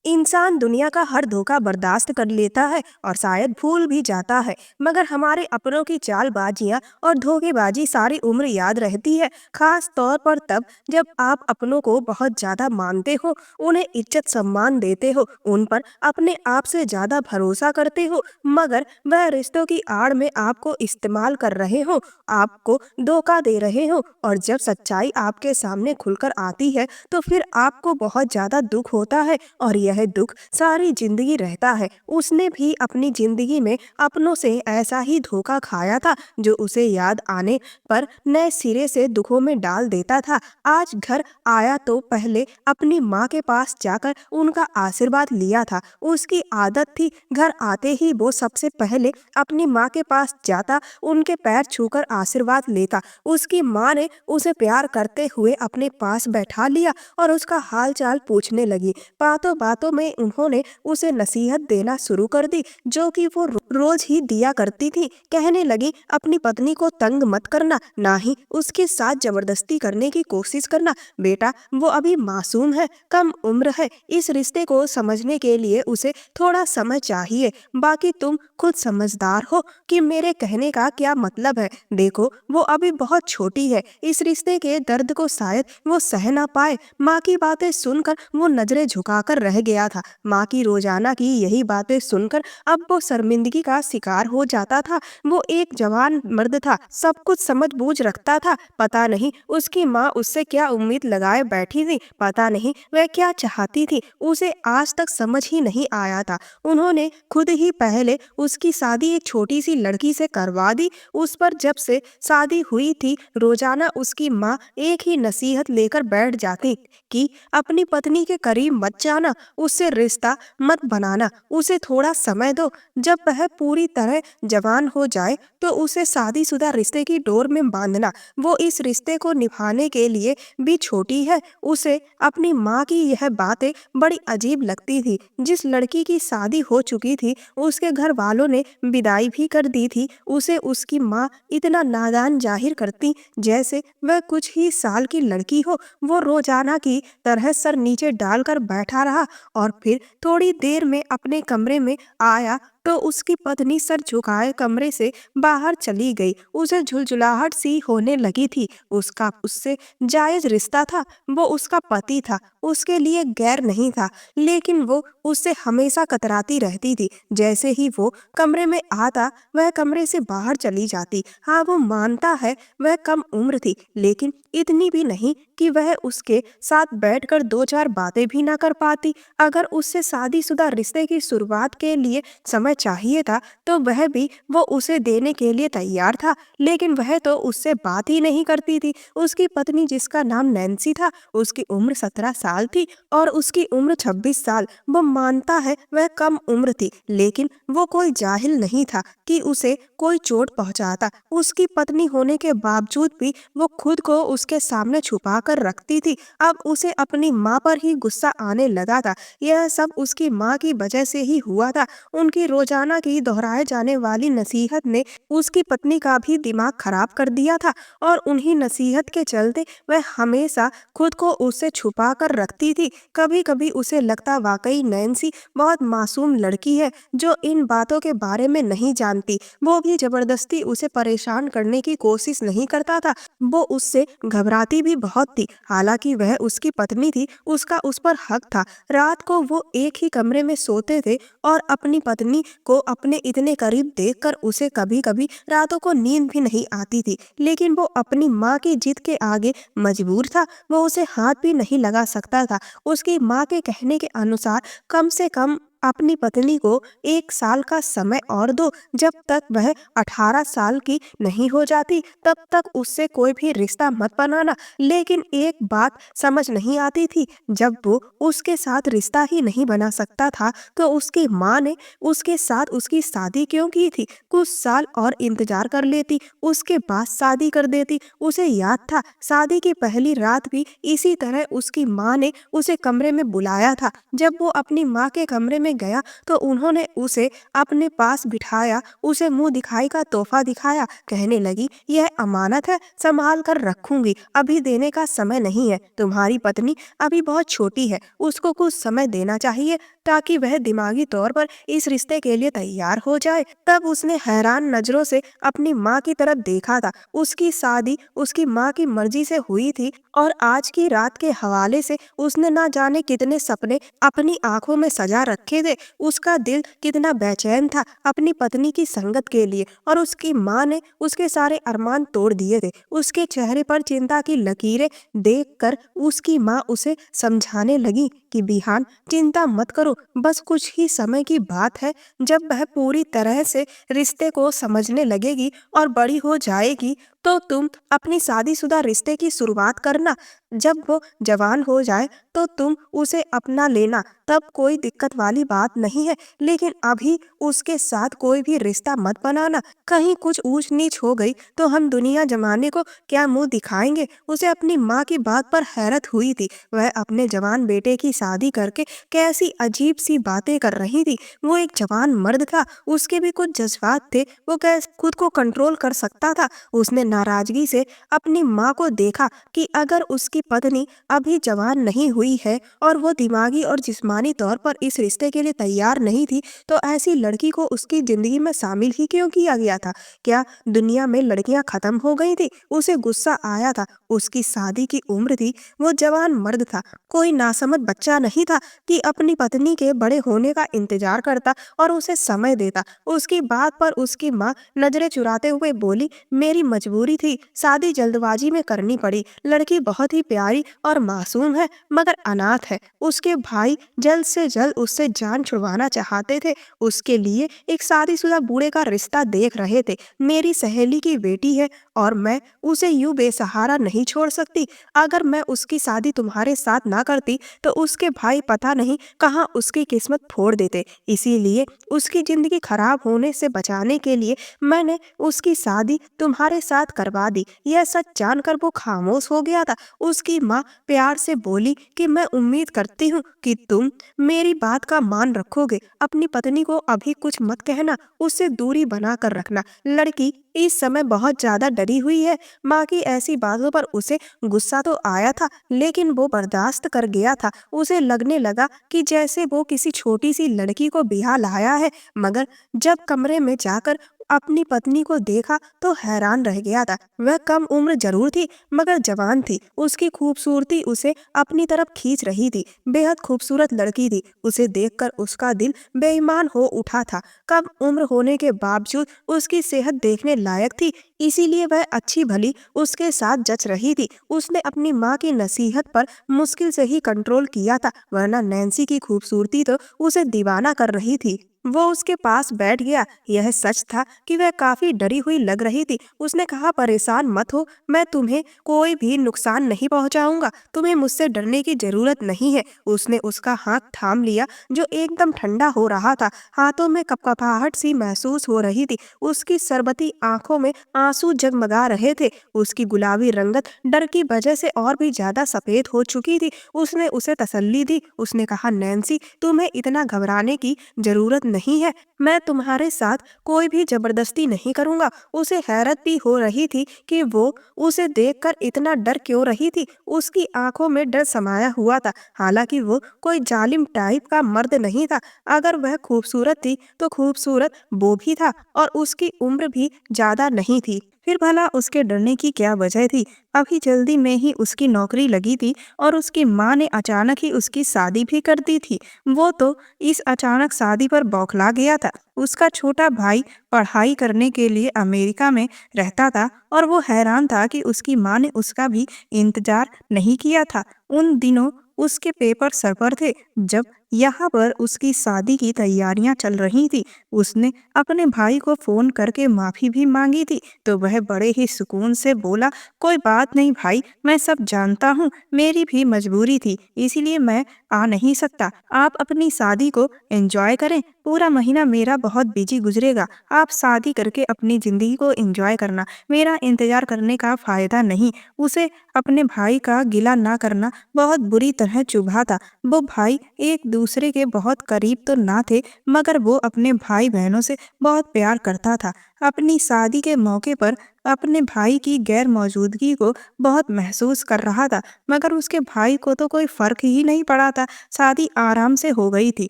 इंसान दुनिया का हर धोखा बर्दाश्त कर लेता है और शायद भूल भी जाता है, मगर हमारे अपनों की चालबाजियां और धोखेबाजी सारी उम्र याद रहती है। खास तौर पर तब जब आप अपनों को बहुत ज्यादा मानते हो, उन्हें इज्जत सम्मान देते हो, उन पर अपने आप से ज्यादा भरोसा करते हो, मगर वह रिश्तों की आड़ में आपको इस्तेमाल कर रहे हो, आपको धोखा दे रहे हो। और जब सच्चाई आपके सामने खुलकर आती है तो फिर आपको बहुत ज्यादा दुख होता है, और यह दुख सारी जिंदगी रहता है। उसने भी अपनी जिंदगी में अपनों से ऐसा ही धोखा खाया था, जो उसे याद आने पर नए सिरे से दुखों में डाल देता था। आज घर आया तो पहले अपनी माँ के पास जाकर उनका आशीर्वाद लिया था। उसकी आदत थी घर आते ही वो सबसे पहले अपनी माँ के पास जाता, उनके पैर छूकर आशीर्वाद लेता। उसकी माँ ने उसे प्यार करते हुए अपने पास बैठा लिया और उसका हाल चाल पूछने लगी। बातों बातों में उन्होंने उसे नसीहत देना शुरू कर दी, जो कि वो रोज ही दिया करती थी। कहने लगी, अपनी पत्नी को तंग मत करना, ना ही उसके साथ जबरदस्ती करने की कोशिश करना। बेटा, वो अभी मासूम है, कम उम्र है, इस रिश्ते को समझने के लिए उसे थोड़ा समय चाहिए। बाकी तुम खुद समझदार हो कि मेरे कहने का क्या मतलब है। देखो, वो अभी बहुत छोटी है, इस रिश्ते के दर्द को शायद वो सह ना पाए। माँ की बातें सुनकर वो नजरें झुकाकर रह गया था। माँ की रोजाना की यही बातें सुनकर अब वो शर्मिंदगी का शिकार हो जाता था। वो एक जवान मर्द था, सब कुछ समझ बूझ रखता था। पता नहीं उसकी माँ उससे क्या उम्मीद लगाए बैठी थी, पता नहीं वह क्या चाहती थी, उसे आज तक समझ ही नहीं आया था। उन्होंने खुद ही पहले उसकी शादी एक छोटी सी लड़की से करवा दी। उस पर जब से शादी हुई थी, रोजाना उसकी माँ एक ही नसीहत लेकर बैठ जाती कि अपनी पत्नी के करीब मत जाना, उससे रिश्ता मत बनाना, उसे थोड़ा समय दो। जब वह पूरी तरह जवान हो जाए तो उसे शादीशुदा रिश्ते की डोर में बांधना। वो इस रिश्ते को निभाने के लिए भी छोटी है। उसे अपनी माँ की यह बातें बड़ी अजीब लगती थी। जिस लड़की की शादी हो चुकी थी, उसके घर वालों ने विदाई भी कर दी थी, उसे उसकी माँ इतना नादान जाहिर करती जैसे वह कुछ ही साल की लड़की हो। वो रोजाना की तरह सर नीचे डालकर बैठा रहा और फिर थोड़ी देर में अपने कमरे में आया तो उसकी पत्नी सर झुकाए कमरे से बाहर चली गई। उसे झुलझुलाहट सी होने लगी थी। उसका उससे जायज रिश्ता था, वो उसका पति था, उसके लिए गैर नहीं था, लेकिन वो उससे हमेशा कतराती रहती थी। जैसे ही वो कमरे में आता, वह कमरे से बाहर चली जाती। हाँ, वो मानता है वह कम उम्र थी, लेकिन इतनी भी नहीं कि वह उसके साथ बैठकर दो चार बातें भी ना कर पाती। अगर उससे शादीशुदा रिश्ते की शुरुआत के लिए समय चाहिए था तो वह भी वो उसे देने के लिए तैयार था, लेकिन वह तो उससे बात ही नहीं करती थी। उसकी पत्नी, जिसका नाम नैन्सी था, उसकी उम्र 17 साल थी और उसकी उम्र 26 साल। वो मानता है वह कम उम्र थी, लेकिन वो कोई जाहिल नहीं था कि उसे कोई चोट पहुंचाता। उसकी पत्नी होने के बावजूद भी वो खुद को उसके सामने छुपा कर रखती थी। अब उसे अपनी माँ पर ही गुस्सा आने लगा था। यह सब उसकी माँ की वजह से ही हुआ था। उनकी रोजाना की दोहराए जाने वाली नसीहत ने उसकी पत्नी का भी दिमाग खराब कर दिया था, और उन्हीं नसीहत के चलते वह हमेशा खुद को उससे छुपा कर रखती थी। कभी कभी उसे लगता वाकई नैन्सी बहुत मासूम लड़की है, जो इन बातों के बारे में नहीं जानती। वो भी जबरदस्ती उसे परेशान करने की कोशिश नहीं करता था। वो उससे घबराती भी बहुत थी। हालांकि वह उसकी पत्नी थी, उसका उस पर हक था। रात को वो एक ही कमरे में सोते थे और अपनी पत्नी को अपने इतने करीब देखकर उसे कभी कभी रातों को नींद भी नहीं आती थी, लेकिन वो अपनी माँ की जिद के आगे मजबूर था। वो उसे हाथ भी नहीं लगा सकता था। उसकी माँ के कहने के अनुसार कम से कम अपनी पत्नी को 1 साल का समय और दो। जब तक वह 18 साल की नहीं हो जाती, तब तक उससे कोई भी रिश्ता मत बनाना। लेकिन एक बात समझ नहीं आती थी, जब वो उसके साथ रिश्ता ही नहीं बना सकता था तो उसकी माँ ने उसके साथ उसकी शादी क्यों की थी। कुछ साल और इंतजार कर लेती, उसके बाद शादी कर देती। उसे याद था, शादी की पहली रात भी इसी तरह उसकी माँ ने उसे कमरे में बुलाया था। जब वो अपनी माँ के कमरे में गया तो उन्होंने उसे अपने पास बिठाया, उसे मुंह दिखाई का तोहफा दिखाया, कहने लगी, यह अमानत है, संभाल कर रखूंगी, अभी देने का समय नहीं है। तुम्हारी पत्नी अभी बहुत छोटी है, उसको कुछ समय देना चाहिए ताकि वह दिमागी तौर पर इस रिश्ते के लिए तैयार हो जाए। तब उसने हैरान नजरों से अपनी माँ की तरफ देखा था। उसकी शादी उसकी माँ की मर्जी से हुई थी और आज की रात के हवाले से उसने ना जाने कितने सपने अपनी आंखों में सजा रखे थे। उसका दिल कितना बेचैन था अपनी पत्नी की संगत के लिए, और उसकी माँ ने उसके सारे अरमान तोड़ दिए थे। उसके चेहरे पर चिंता की लकीरें देखकर उसकी माँ उसे समझाने लगी कि बिहान, चिंता मत करो, बस कुछ ही समय की बात है। जब वह पूरी तरह से रिश्ते को समझने लगेगी और बड़ी हो जाएगी तो तुम अपनी शादीशुदा रिश्ते की शुरुआत करना। जब वो जवान हो जाए तो तुम उसे अपना लेना, तब कोई दिक्कत वाली बात नहीं है, लेकिन अभी उसके साथ कोई भी रिश्ता मत बनाना। कहीं कुछ ऊंच नीच हो गई तो हम दुनिया जमाने को क्या मुंह दिखाएंगे। उसे अपनी माँ की बात पर हैरत हुई थी। वह अपने जवान बेटे की शादी करके कैसी अजीब सी बातें कर रही थी। वो एक जवान मर्द था, उसके भी कुछ जज्बात थे, वो कैसे खुद को कंट्रोल कर सकता था। उसने नाराजगी से अपनी माँ को देखा कि अगर उसकी पत्नी अभी जवान नहीं हुई है और वो दिमागी और जिस्मानी तौर पर इस रिश्ते के लिए तैयार नहीं थी, तो ऐसी लड़की को उसकी जिंदगी में शामिल ही क्यों किया गया था। क्या दुनिया में लड़कियां खत्म हो गई थी। उसे गुस्सा आया था। उसकी शादी की उम्र थी, वो जवान मर्द था, कोई नासमझ बच्चा नहीं था कि अपनी पत्नी के बड़े होने का इंतजार करता और उसे समय देता। उसकी बात पर उसकी माँ नजरें चुराते हुए बोली, मेरी मजबूरी थी, शादी जल्दबाजी में करनी पड़ी। लड़की बहुत ही प्यारी और मासूम है, मगर अनाथ है। उसके भाई जल्द से जल्द उससे जान छुड़वाना चाहते थे, उसके लिए एक शादीशुदा बूढ़े का रिश्ता देख रहे थे। मेरी सहेली की बेटी है और मैं उसे यूं बेसहारा नहीं छोड़ सकती। अगर मैं उसकी शादी तुम्हारे साथ ना करती तो उसके भाई पता नहीं कहाँ उसकी किस्मत फोड़ देते। इसीलिए उसकी जिंदगी खराब होने से बचाने के लिए मैंने उसकी शादी तुम्हारे साथ करवा दी। यह सच जानकर वो खामोश हो गया था। उसकी माँ प्यार से बोली कि मैं उम्मीद करती हूँ कि तुम मेरी बात का मान रखोगे। अपनी पत्नी को अभी कुछ मत कहना, उससे दूरी बना कर रखना। लड़की इस समय बहुत ज्यादा डरी हुई है। माँ की ऐसी बातों पर उसे गुस्सा तो आया था, लेकिन वो बर्दाश्त कर गया था। उसे लगने लगा कि जैसे वो किसी छोटी सी लड़की को ब्याह लाया है। मगर जब कमरे में जाकर अपनी पत्नी को देखा तो हैरान रह गया था। वह कम उम्र जरूर थी, मगर जवान थी। उसकी खूबसूरती उसे अपनी तरफ खींच रही थी। बेहद खूबसूरत लड़की थी। उसे देखकर उसका दिल बेईमान हो उठा था। कम उम्र होने के बावजूद उसकी सेहत देखने लायक थी, इसीलिए वह अच्छी भली उसके साथ जच रही थी। उसने अपनी माँ की नसीहत पर मुश्किल से ही कंट्रोल किया था, वरना नैन्सी की खूबसूरती तो उसे दीवाना कर रही थी। वो उसके पास बैठ गया। यह सच था कि वह काफी डरी हुई लग रही थी। उसने कहा, परेशान मत हो, मैं तुम्हें कोई भी नुकसान नहीं पहुंचाऊंगा, तुम्हें मुझसे डरने की जरूरत नहीं है। उसने उसका हाथ थाम लिया जो एकदम ठंडा हो रहा था। हाथों में कपकपाहट सी महसूस हो रही थी। उसकी सरबती आंखों में आंसू जगमगा रहे थे। उसकी गुलाबी रंगत डर की वजह से और भी ज्यादा सफेद हो चुकी थी। उसने उसे तसल्ली दी। उसने कहा, नैन्सी, तुम्हें इतना घबराने की जरूरत नहीं है, मैं तुम्हारे साथ कोई भी जबरदस्ती नहीं करूंगा। उसे हैरत भी हो रही थी कि वो उसे देखकर इतना डर क्यों रही थी। उसकी आंखों में डर समाया हुआ था। हालांकि वो कोई जालिम टाइप का मर्द नहीं था। अगर वह खूबसूरत थी तो खूबसूरत वो भी था, और उसकी उम्र भी ज्यादा नहीं थी। फिर भला उसके डरने की क्या वजह थी। अभी जल्दी में ही उसकी नौकरी लगी थी और उसकी माँ ने अचानक ही उसकी शादी भी कर दी थी। वो तो इस अचानक शादी पर बौखला गया था। उसका छोटा भाई पढ़ाई करने के लिए अमेरिका में रहता था और वो हैरान था कि उसकी माँ ने उसका भी इंतजार नहीं किया था। उन दिनों उसके पेपर सर पर थे जब यहाँ पर उसकी शादी की तैयारियां चल रही थी। उसने अपने भाई को फोन करके माफी भी मांगी थी, तो वह बड़े ही सुकून से बोला, कोई बात नहीं भाई, मैं सब जानता हूँ, मेरी भी मजबूरी थी, इसीलिए मैं आ नहीं सकता। आप अपनी शादी को एंजॉय करें, पूरा महीना मेरा बहुत बिजी गुजरेगा। आप शादी करके अपनी जिंदगी को एंजॉय करना, मेरा इंतजार करने का फायदा नहीं। उसे अपने भाई का गिला ना करना बहुत बुरी तरह चुभा था। वो भाई एक दूसरे के बहुत करीब तो ना थे, मगर वो अपने भाई बहनों से बहुत प्यार करता था। अपनी शादी के मौके पर अपने भाई की गैर मौजूदगी को बहुत महसूस कर रहा था, मगर उसके भाई को तो कोई फर्क ही नहीं पड़ा था। शादी आराम से हो गई थी,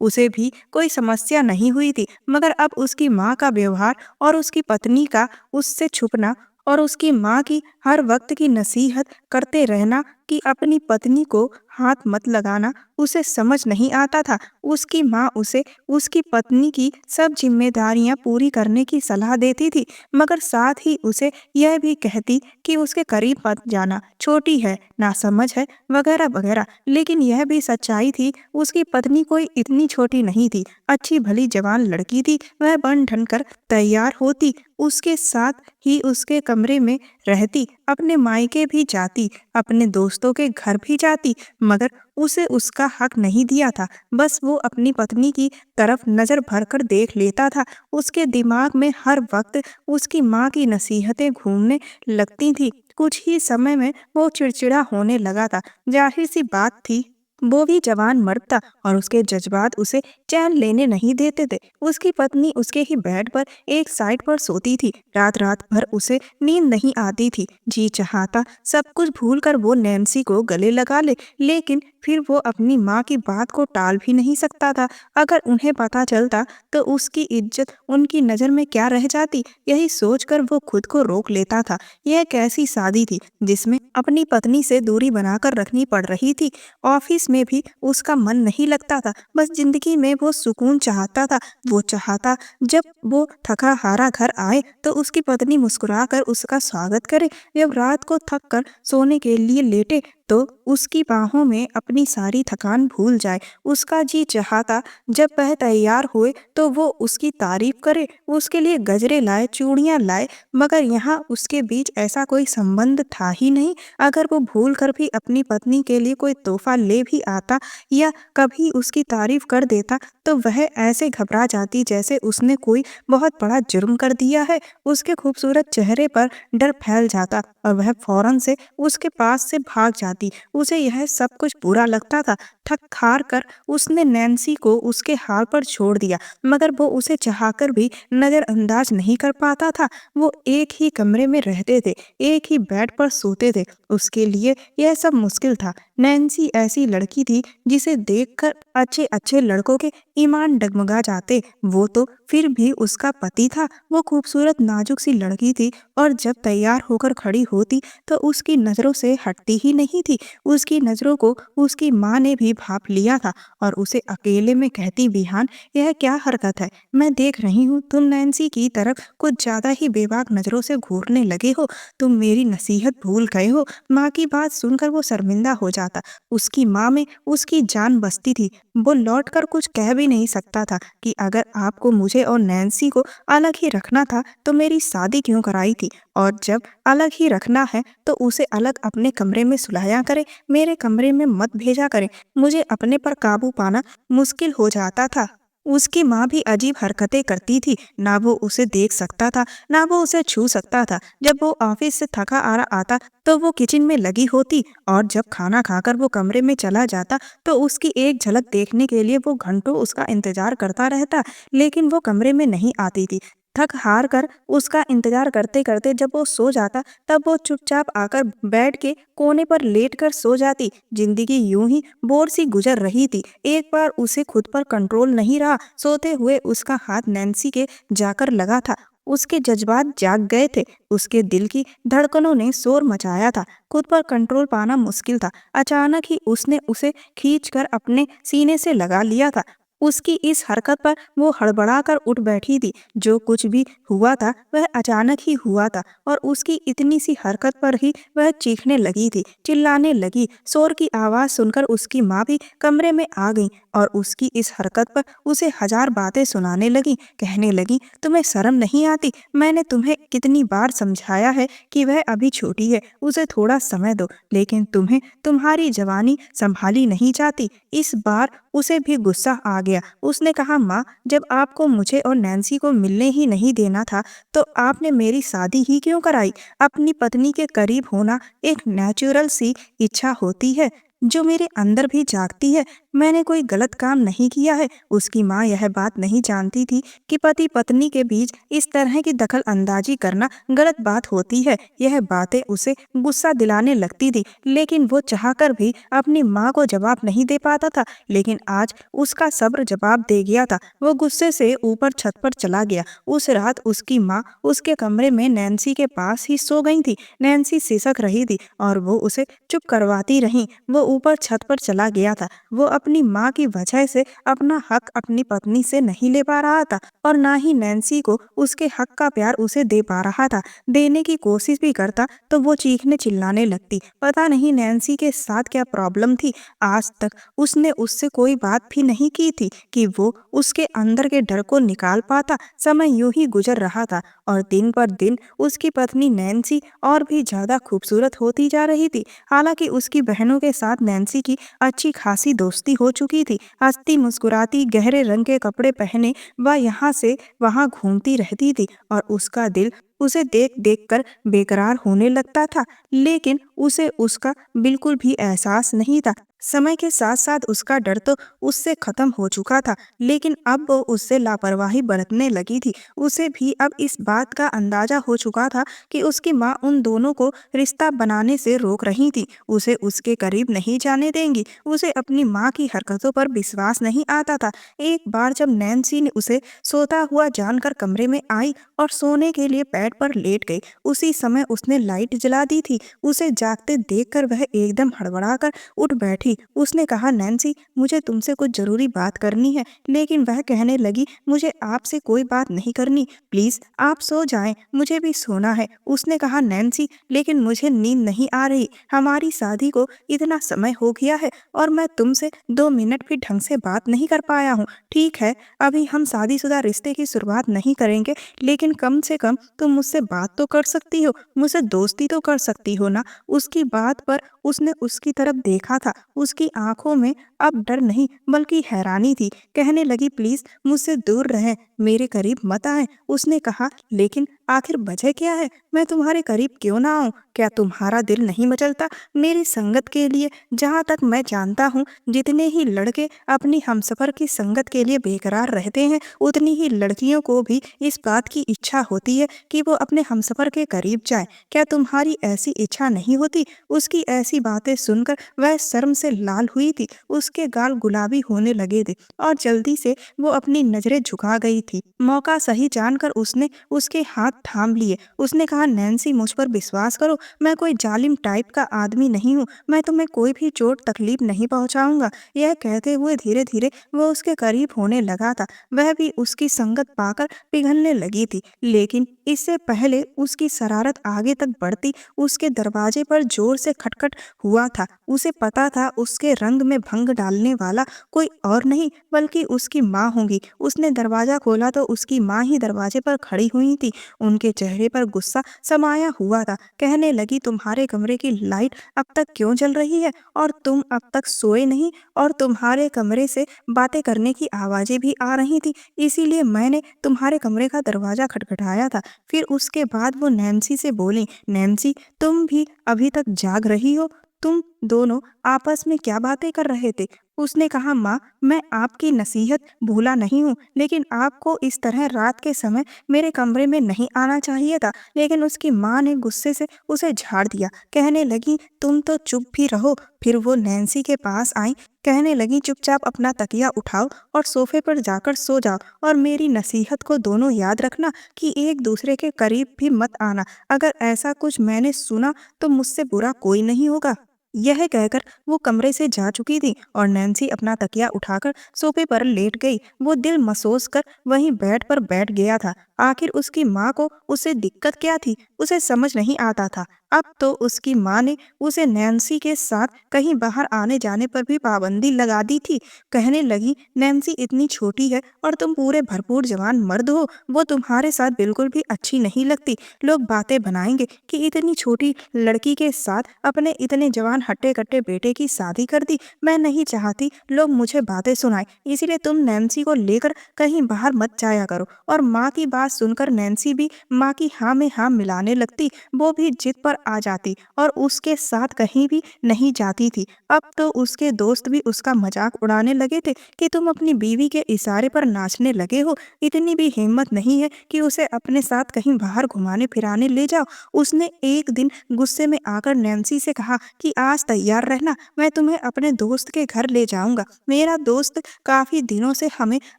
उसे भी कोई समस्या नहीं हुई थी, मगर अब उसकी माँ का व्यवहार और उसकी पत्नी का उससे छुपना और उसकी माँ की हर वक्त की नसीहत करते रहना कि अपनी पत्नी को हाथ मत लगाना, उसे समझ नहीं आता था। उसकी माँ उसे उसकी पत्नी की सब जिम्मेदारियां पूरी करने की सलाह देती थी, मगर साथ ही उसे यह भी कहती कि उसके करीब मत जाना, छोटी है, नासमझ है, वगैरह वगैरह। लेकिन यह भी सच्चाई थी, उसकी पत्नी कोई इतनी छोटी नहीं थी, अच्छी भली जवान लड़की थी। वह बन ठन कर तैयार होती, उसके साथ ही उसके कमरे में रहती, अपने मायके भी जाती, अपने दोस्तों के घर भी जाती, मगर उसे उसका हक नहीं दिया था। बस वो अपनी पत्नी की तरफ नजर भरकर देख लेता था। उसके दिमाग में हर वक्त उसकी माँ की नसीहतें घूमने लगती थी। कुछ ही समय में वो चिड़चिड़ा होने लगा था। जाहिर सी बात थी, वो भी जवान मर्द था और उसके जज्बात उसे चैन लेने नहीं देते थे। उसकी पत्नी उसके ही बेड पर एक साइड पर सोती थी। रात रात भर उसे नींद नहीं आती थी। जी चाहता सब कुछ भूलकर वो नैन्सी को गले लगा ले, लेकिन फिर वो अपनी माँ की बात को टाल भी नहीं सकता था। अगर उन्हें पता चलता तो उसकी इज्जत उनकी नज़र में क्या रह जाती, यही सोचकर वो खुद को रोक लेता था। यह कैसी शादी थी जिसमें अपनी पत्नी से दूरी बनाकर रखनी पड़ रही थी। ऑफिस में भी उसका मन नहीं लगता था। बस जिंदगी में वो सुकून चाहता था। वो चाहता जब वो थका हारा घर आए तो उसकी पत्नी मुस्कुराकर उसका स्वागत करे। जब रात को थक कर सोने के लिए लेटे तो उसकी बाहों में अपनी सारी थकान भूल जाए। उसका जी चाहता जब वह तैयार हुए तो वो उसकी तारीफ करे, उसके लिए गजरे लाए, चूड़ियां लाए, मगर यहाँ उसके बीच ऐसा कोई संबंध था ही नहीं। अगर वो भूल कर भी अपनी पत्नी के लिए कोई तोहफा ले भी आता या कभी उसकी तारीफ कर देता तो वह ऐसे घबरा जाती जैसे उसने कोई बहुत बड़ा जुर्म कर दिया है। उसके खूबसूरत चेहरे पर डर फैल जाता और वह फौरन से उसके पास से भाग जाती। उसे यह सब कुछ बुरा लगता था। थक हार कर उसने नैन्सी को उसके हाल पर छोड़ दिया, मगर वो उसे चाहकर भी नजरअंदाज नहीं कर पाता था। वो एक ही कमरे में रहते थे, एक ही बेड पर सोते थे। उसके लिए यह सब मुश्किल था। नैन्सी ऐसी लड़की थी जिसे देखकर अच्छे अच्छे लड़कों के ईमान डगमगा जाते। वो तो फिर भी उसका पति था। वो खूबसूरत नाजुक सी लड़की थी और जब तैयार होकर खड़ी होती तो उसकी नज़रों से हटती ही नहीं थी। उसकी नज़रों को उसकी माँ ने भी भाप लिया था और उसे अकेले में कहती, विहान यह क्या हरकत है? मैं देख रही हूँ तुम नैन्सी की तरफ कुछ ज्यादा ही बेबाक नज़रों से घूरने लगे हो। तुम मेरी नसीहत भूल गए हो। माँ की बात सुनकर वो शर्मिंदा हो जाता। उसकी माँ में उसकी जान बसती थी। वो लौटकर कुछ कह भी नहीं सकता था कि अगर आपको मुझे और नैन्सी को अलग ही रखना था तो मेरी शादी क्यों कराई थी, और जब अलग ही रखना है तो उसे अलग अपने कमरे में सुलाया करे, मेरे कमरे में मत भेजा करे। मुझे अपने पर काबू पाना मुश्किल हो जाता था। उसकी माँ भी अजीब हरकतें करती थी। ना वो उसे देख सकता था, ना वो उसे छू सकता था। जब वो ऑफिस से थका आरा आता तो वो किचन में लगी होती और जब खाना खाकर वो कमरे में चला जाता तो उसकी एक झलक देखने के लिए वो घंटों उसका इंतजार करता रहता, लेकिन वो कमरे में नहीं आती थी। थक हार कर उसका इंतजार करते करते जब वो सो जाता तब वो चुपचाप आकर बेड के कोने पर लेट कर सो जाती। जिंदगी यूं ही बोर सी गुजर रही थी। एक बार उसे खुद पर कंट्रोल नहीं रहा। सोते हुए उसका हाथ नैन्सी के जाकर लगा था। उसके जज्बात जाग गए थे। उसके दिल की धड़कनों ने शोर मचाया था। खुद पर कंट्रोल पाना मुश्किल था। अचानक ही उसने उसे खींचकर अपने सीने से लगा लिया था। उसकी इस हरकत पर वो हड़बड़ाकर उठ बैठी थी। जो कुछ भी हुआ था वह अचानक ही हुआ था और उसकी इतनी सी हरकत पर ही वह चीखने लगी थी, चिल्लाने लगी। शोर की आवाज सुनकर उसकी माँ भी कमरे में आ गई और उसकी इस हरकत पर उसे हजार बातें सुनाने लगी। कहने लगी, तुम्हें शर्म नहीं आती? मैंने तुम्हें कितनी बार समझाया है कि वह अभी छोटी है, उसे थोड़ा समय दो, लेकिन तुम्हें तुम्हारी जवानी संभाली नहीं जाती। इस बार उसे भी गुस्सा आ गया। उसने कहा, माँ, जब आपको मुझे और नैन्सी को मिलने ही नहीं देना था तो आपने मेरी शादी ही क्यों कराई? अपनी पत्नी के करीब होना एक नेचुरल सी इच्छा होती है जो मेरे अंदर भी जागती है। मैंने कोई गलत काम नहीं किया है। उसकी माँ यह बात नहीं जानती थी कि पति पत्नी के बीच इस तरह की दखल अंदाजी करना गलत बात होती है। यह बातें उसे गुस्सा दिलाने लगती थी, लेकिन वो चाहकर भी अपनी माँ को जवाब नहीं दे पाता था। लेकिन आज उसका सब्र जवाब दे गया था। वो गुस्से से ऊपर छत पर चला गया। उस रात उसकी माँ उसके कमरे में नैन्सी के पास ही सो गई थी। नैन्सी सिसक रही थी और वो उसे चुप करवाती रही। वो ऊपर छत पर चला गया था। वो अपनी माँ की वजह से अपना हक अपनी पत्नी से नहीं ले पा रहा था और ना ही नैन्सी को उसके हक का प्यार उसे दे पा रहा था। देने की कोशिश भी करता तो वो चीखने चिल्लाने लगती। पता नहीं नैन्सी के साथ क्या प्रॉब्लम थी। आज तक उसने उससे कोई बात भी नहीं की थी कि वो उसके अंदर के डर को निकाल पाता। समय यूं ही गुजर रहा था और दिन पर दिन उसकी पत्नी नैन्सी और भी ज्यादा खूबसूरत होती जा रही थी। हालांकि उसकी बहनों के साथ नैन्सी की अच्छी खासी दोस्ती हो चुकी थी। हंसती मुस्कुराती गहरे रंग के कपड़े पहने वह यहाँ से वहां घूमती रहती थी और उसका दिल उसे देख देख कर बेकरार होने लगता था। लेकिन उसे उसका बिल्कुल भी एहसास नहीं था। समय के साथ साथ उसका डर तो उससे खत्म हो चुका था, लेकिन अब वो उससे लापरवाही बरतने लगी थी। उसे भी अब इस बात का अंदाजा हो चुका था कि उसकी माँ उन दोनों को रिश्ता बनाने से रोक रही थी। उसे उसके करीब नहीं जाने देंगी। उसे अपनी माँ की हरकतों पर विश्वास नहीं आता था। एक बार जब नैन्सी ने उसे सोता हुआ जानकर कमरे में आई और सोने के लिए बेड पर लेट गई, उसी समय उसने लाइट जला दी थी। उसे जागते देखकर वह एकदम हड़बड़ाकर उठ बैठी। उसने कहा, नैन्सी, मुझे तुमसे कुछ जरूरी बात करनी है। लेकिन वह कहने लगी, मुझे आपसे कोई बात नहीं करनी, प्लीज आप सो जाएं, मुझे भी सोना है। उसने कहा, नैन्सी, लेकिन मुझे नींद नहीं आ रही। हमारी शादी को इतना समय हो गया है और मैं तुमसे 2 मिनट भी ढंग से बात नहीं कर पाया हूँ। ठीक है, अभी हम शादीशुदा रिश्ते की शुरुआत नहीं करेंगे, लेकिन कम से कम तुम मुझसे बात तो कर सकती हो, मुझसे दोस्ती तो कर सकती हो ना। उसकी बात पर उसने उसकी तरफ देखा था। उसकी आंखों में अब डर नहीं बल्कि हैरानी थी। कहने लगी, प्लीज मुझसे दूर रहें, मेरे करीब मत आए। उसने कहा, लेकिन आखिर वजह क्या है? मैं तुम्हारे करीब क्यों ना आऊं? क्या तुम्हारा दिल नहीं मचलता मेरी संगत के लिए? जहाँ तक मैं जानता हूँ, जितने ही लड़के अपनी हमसफर की संगत के लिए बेकरार रहते हैं, उतनी ही लड़कियों को भी इस बात की इच्छा होती है कि वो अपने हमसफर के करीब जाए। क्या तुम्हारी ऐसी इच्छा नहीं होती? उसकी ऐसी बातें सुनकर वह शर्म से लाल हुई थी। उसके गाल गुलाबी होने लगे थे और जल्दी से वो अपनी नजरें झुका गई थी। मौका सही जानकर उसने उसके हाथ थाम लिए। उसने कहा, नैन्सी, मुझ पर विश्वास करो, मैं कोई जालिम टाइप का आदमी नहीं हूँ। मैं तुम्हें कोई भी चोट तकलीफ नहीं पहुंचाऊंगा। यह कहते हुए धीरे धीरे वो उसके करीब होने लगा था। वह भी उसकी संगत पाकर पिघलने लगी थी। लेकिन इससे पहले उसकी शरारत आगे तक बढ़ती, उसके दरवाजे पर जोर से खटखट हुआ था। उसे पता था उसके रंग में भंग डालने वाला कोई और नहीं बल्कि उसकी माँ होगी। उसने दरवाजा खोला तो उसकी माँ ही दरवाजे पर खड़ी हुई थी। उनके चेहरे पर गुस्सा समाया हुआ था। कहने लगी, तुम्हारे कमरे की लाइट अब तक क्यों जल रही है और तुम अब तक सोए नहीं? और तुम्हारे कमरे से बातें करने की आवाजें भी आ रही थी, इसीलिए मैंने तुम्हारे कमरे का दरवाजा खटखटाया था। फिर उसके बाद वो नैन्सी से बोली, नैन्सी, तुम भी अभी तक जाग रही हो? तुम दोनों आपस में क्या बातें कर रहे थे? उसने कहा, माँ, मैं आपकी नसीहत भूला नहीं हूँ, लेकिन आपको इस तरह रात के समय मेरे कमरे में नहीं आना चाहिए था। लेकिन उसकी माँ ने गुस्से से उसे झाड़ दिया। कहने लगी, तुम तो चुप भी रहो। फिर वो नैन्सी के पास आई। कहने लगी, चुपचाप अपना तकिया उठाओ और सोफे पर जाकर सो जाओ और मेरी नसीहत को दोनों याद रखना कि एक दूसरे के करीब भी मत आना। अगर ऐसा कुछ मैंने सुना तो मुझसे बुरा कोई नहीं होगा। यह कहकर वो कमरे से जा चुकी थी और नैन्सी अपना तकिया उठाकर सोफे पर लेट गई। वो दिल मसोस कर वहीं बेड पर बैठ गया था। आखिर उसकी माँ को उससे दिक्कत क्या थी, उसे समझ नहीं आता था। अब तो उसकी माँ ने उसे नैन्सी के साथ कहीं बाहर आने जाने पर भी पाबंदी लगा दी थी। कहने लगी, नैन्सी इतनी छोटी है और तुम पूरे भरपूर जवान मर्द हो, वो तुम्हारे साथ बिल्कुल भी अच्छी नहीं लगती। लोग बातें बनाएंगे कि इतनी छोटी लड़की के साथ अपने इतने जवान हट्टे कट्टे बेटे की शादी कर दी। मैं नहीं चाहती लोग मुझे बातें सुनाए, इसीलिए तुम नैन्सी को लेकर कहीं बाहर मत जाया करो। और माँ की बात सुनकर नैन्सी भी माँ की हाँ में हाँ मिलाने करने लगती, वो भी जिद पर आ जाती और उसके साथ कहीं भी नहीं जाती थी। अब तो उसके दोस्त भी उसका मजाक उड़ाने लगे थे कि तुम अपनी बीवी के इशारे पर नाचने लगे हो, इतनी भी हिम्मत नहीं है कि उसे अपने साथ कहीं बाहर घुमाने फिराने ले जाओ। उसने एक दिन गुस्से में आकर नैन्सी से कहा कि आज तैयार रहना, मैं तुम्हें अपने दोस्त के घर ले जाऊंगा। मेरा दोस्त काफी दिनों से हमें